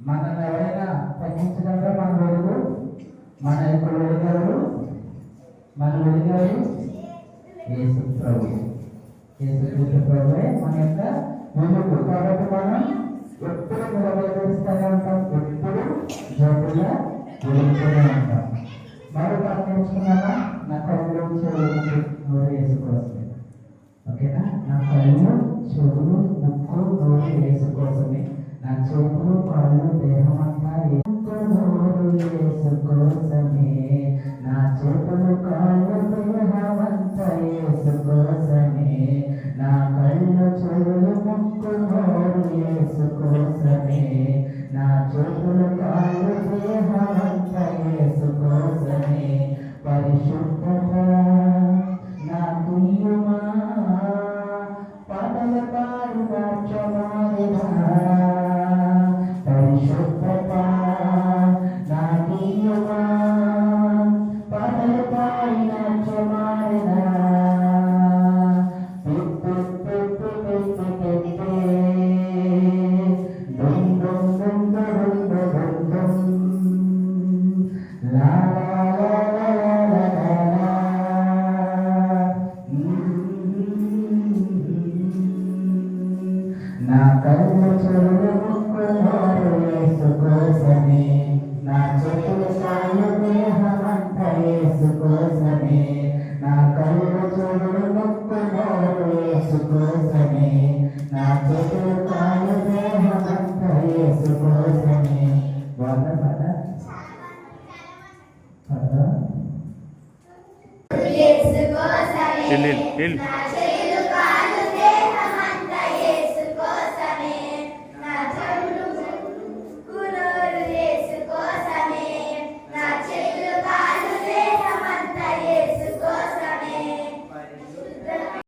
మనల్ని ఎవరైనా తగ్గించగలరా? మన వెలుగు మన యొక్క వెలుగారు మన వెలుగారు యేసు ప్రభు. యేసు ప్రభువే మన యొక్క వెలుగు. కాబట్టి మనం ఎప్పుడు నిలబడిస్తూనే ఉంటాం, ఎప్పుడు జ్యోతిగా వెలుగుతూనే ఉంటాం. మరో పాట నేర్చుకున్నామా? నా కళ్ళు చెవులు నోరు వేసుకోవచ్చే. ఓకేనా? నా కళ్ళు చెవులు ముక్కు నోరు వేసుకోవచ్చమే. నా చెవులు కళ్ళు దేహం అంతా నోరు వేసుకోవచ్చమే. నా చెవులు కళ్ళు దేహం అంతా వేసుకోవచ్చమే. నా కళ్ళు చెవులు ముక్కు నోరు వేసుకోవచ్చమే. నా చెవులు కళ్ళు దేహం అంతా వేసుకోవచ్చమే. పరిశుద్ధత నాకు ఇయ్యుమా, పాటల పాడి నాట్యమాడినా. పరిశుద్ధత నాకు ఇయ్యుమా, పాటల పాడి నాట్యమాడినా. నా కళ్ళు చెవులు ముక్కు నోరు వేసుకోసమే. నా చెవులు కాళ్ళు దేహమంతా వేసుకోసమే. నా కళ్ళు చెవులు ముక్కు నోరు వేసుకోసమే. నా చెవులు కాళ్ళు దేహమంతా వేసుకోసమే. బాగా పద పద